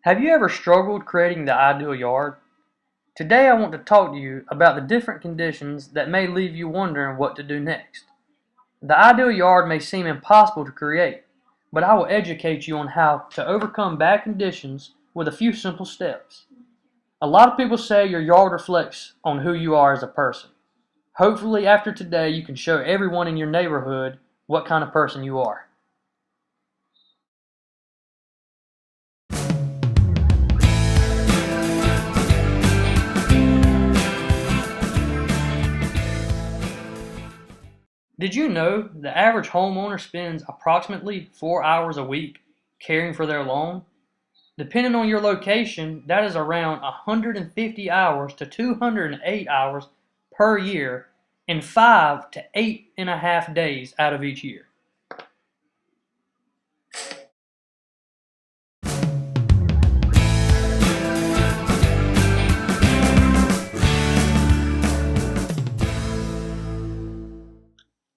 Have you ever struggled creating the ideal yard? Today I want to talk to you about the different conditions that may leave you wondering what to do next. The ideal yard may seem impossible to create, but I will educate you on how to overcome bad conditions with a few simple steps. A lot of people say your yard reflects on who you are as a person. Hopefully after today you can show everyone in your neighborhood what kind of person you are. Did you know the average homeowner spends approximately 4 hours a week caring for their lawn? Depending on your location, that is around 150 hours to 208 hours per year and 5 to 8.5 days out of each year.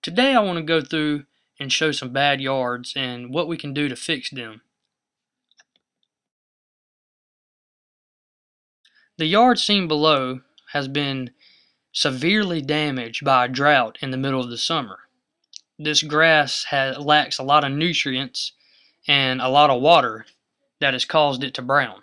Today I want to go through and show some bad yards and what we can do to fix them. The yard seen below has been severely damaged by a drought in the middle of the summer. This grass lacks a lot of nutrients and a lot of water that has caused it to brown.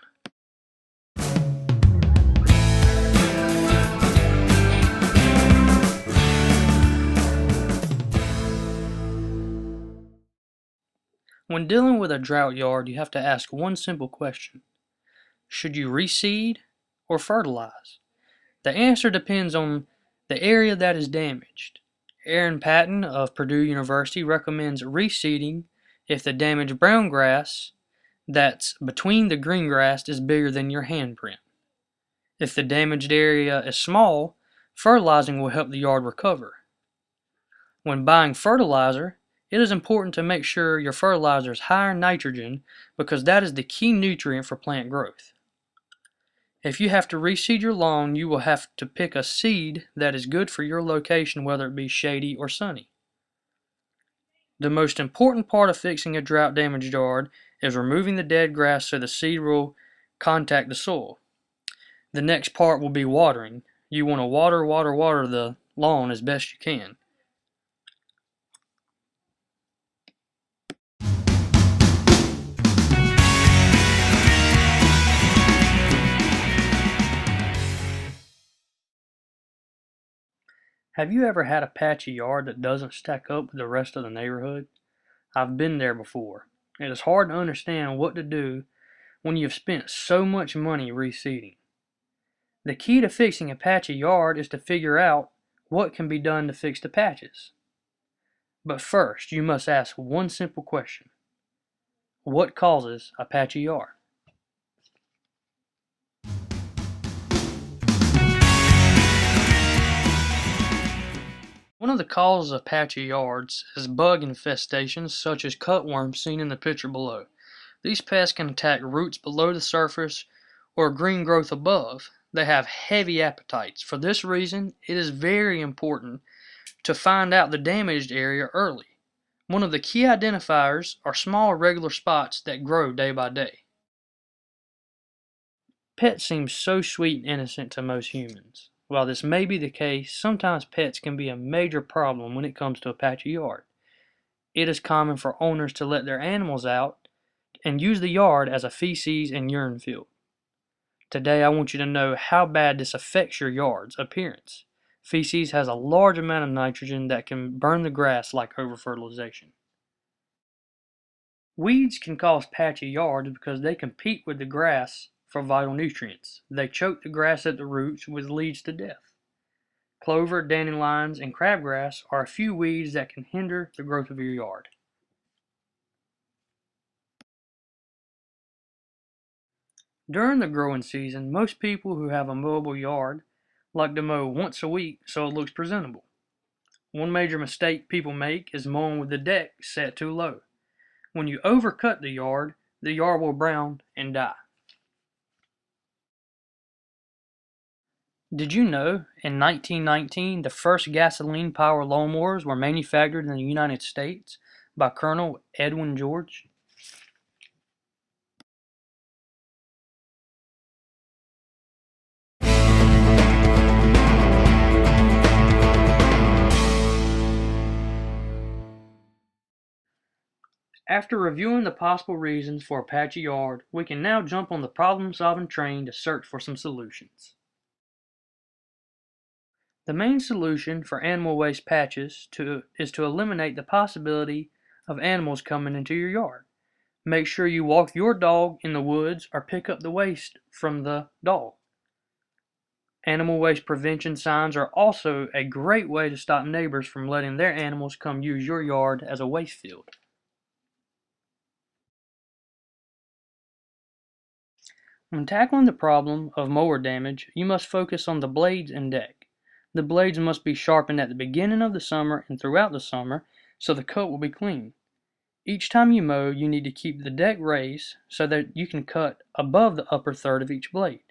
When dealing with a drought yard, you have to ask one simple question. Should you reseed or fertilize? The answer depends on the area that is damaged. Aaron Patton of Purdue University recommends reseeding if the damaged brown grass that's between the green grass is bigger than your handprint. If the damaged area is small, fertilizing will help the yard recover. When buying fertilizer, it is important to make sure your fertilizer is higher in nitrogen because that is the key nutrient for plant growth. If you have to reseed your lawn, you will have to pick a seed that is good for your location, whether it be shady or sunny. The most important part of fixing a drought damaged yard is removing the dead grass so the seed will contact the soil. The next part will be watering. You want to water the lawn as best you can. Have you ever had a patchy yard that doesn't stack up with the rest of the neighborhood? I've been there before. It is hard to understand what to do when you've spent so much money reseeding. The key to fixing a patchy yard is to figure out what can be done to fix the patches. But first, you must ask one simple question. What causes a patchy yard? One of the causes of patchy yards is bug infestations such as cutworms seen in the picture below. These pests can attack roots below the surface or green growth above. They have heavy appetites. For this reason, it is very important to find out the damaged area early. One of the key identifiers are small irregular spots that grow day by day. Pets seem so sweet and innocent to most humans. While this may be the case, sometimes pets can be a major problem when it comes to a patchy yard. It is common for owners to let their animals out and use the yard as a feces and urine field. Today I want you to know how bad this affects your yard's appearance. Feces has a large amount of nitrogen that can burn the grass like over-fertilization. Weeds can cause patchy yards because they compete with the grass for vital nutrients. They choke the grass at the roots, which leads to death. Clover, dandelions, and crabgrass are a few weeds that can hinder the growth of your yard. During the growing season, most people who have a mowable yard like to mow once a week so it looks presentable. One major mistake people make is mowing with the deck set too low. When you overcut the yard will brown and die. Did you know in 1919 the first gasoline-powered lawnmowers were manufactured in the United States by Colonel Edwin George? After reviewing the possible reasons for a patchy yard, we can now jump on the problem-solving train to search for some solutions. The main solution for animal waste patches is to eliminate the possibility of animals coming into your yard. Make sure you walk your dog in the woods or pick up the waste from the dog. Animal waste prevention signs are also a great way to stop neighbors from letting their animals come use your yard as a waste field. When tackling the problem of mower damage, you must focus on the blades and deck. The blades must be sharpened at the beginning of the summer and throughout the summer so the cut will be clean. Each time you mow, you need to keep the deck raised so that you can cut above the upper third of each blade.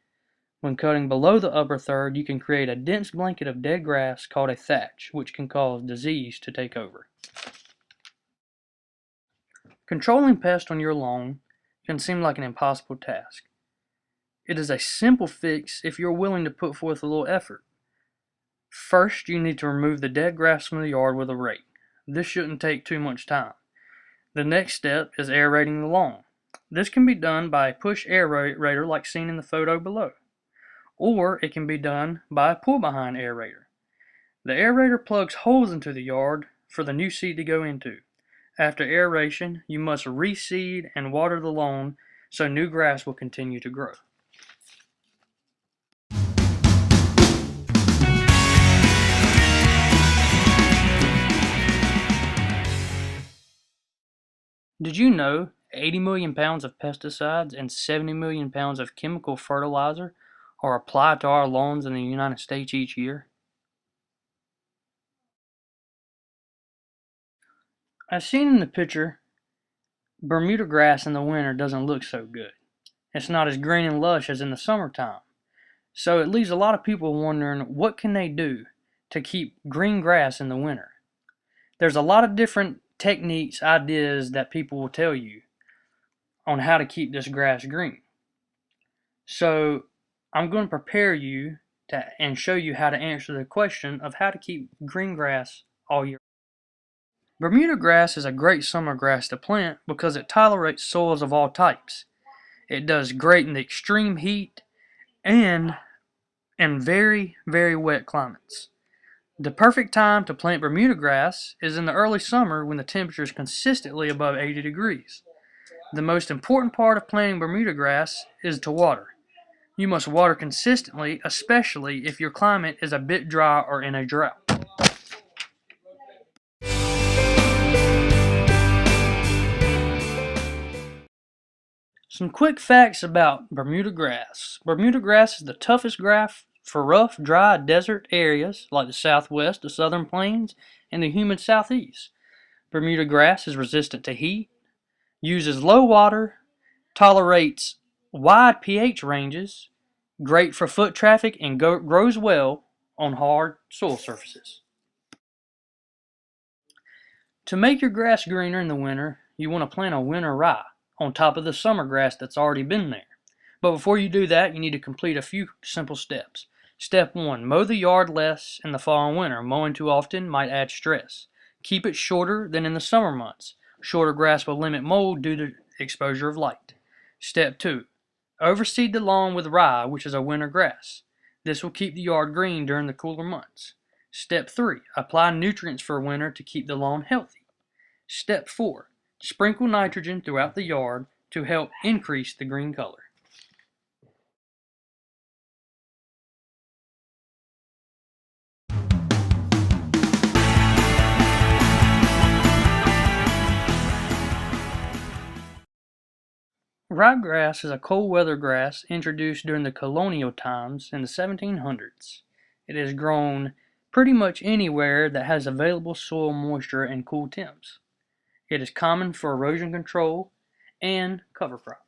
When cutting below the upper third, you can create a dense blanket of dead grass called a thatch, which can cause disease to take over. Controlling pests on your lawn can seem like an impossible task. It is a simple fix if you're willing to put forth a little effort. First, you need to remove the dead grass from the yard with a rake. This shouldn't take too much time. The next step is aerating the lawn. This can be done by a push aerator like seen in the photo below, or it can be done by a pull-behind aerator. The aerator plugs holes into the yard for the new seed to go into. After aeration, you must reseed and water the lawn so new grass will continue to grow. Did you know 80 million pounds of pesticides and 70 million pounds of chemical fertilizer are applied to our lawns in the United States each year? As seen in the picture, Bermuda grass in the winter doesn't look so good. It's not as green and lush as in the summertime. So it leaves a lot of people wondering what can they do to keep green grass in the winter. There's a lot of different techniques, ideas that people will tell you on how to keep this grass green. So I'm going to prepare you and show you how to answer the question of how to keep green grass all year. Bermuda grass is a great summer grass to plant because it tolerates soils of all types. It does great in the extreme heat and in very, very wet climates. The perfect time to plant Bermuda grass is in the early summer when the temperature is consistently above 80 degrees. The most important part of planting Bermuda grass is to water. You must water consistently, especially if your climate is a bit dry or in a drought. Some quick facts about Bermuda grass. Bermuda grass is the toughest grass for rough, dry desert areas like the southwest, the southern plains, and the humid southeast. Bermuda grass is resistant to heat, uses low water, tolerates wide pH ranges, great for foot traffic, and grows well on hard soil surfaces. To make your grass greener in the winter, you want to plant a winter rye on top of the summer grass that's already been there. But before you do that, you need to complete a few simple steps. Step 1. Mow the yard less in the fall and winter. Mowing too often might add stress. Keep it shorter than in the summer months. Shorter grass will limit mold due to exposure of light. Step 2. Overseed the lawn with rye, which is a winter grass. This will keep the yard green during the cooler months. Step 3. Apply nutrients for winter to keep the lawn healthy. Step 4. Sprinkle nitrogen throughout the yard to help increase the green color. Ryegrass is a cold weather grass introduced during the colonial times in the 1700s. It is grown pretty much anywhere that has available soil moisture and cool temps. It is common for erosion control and cover crop.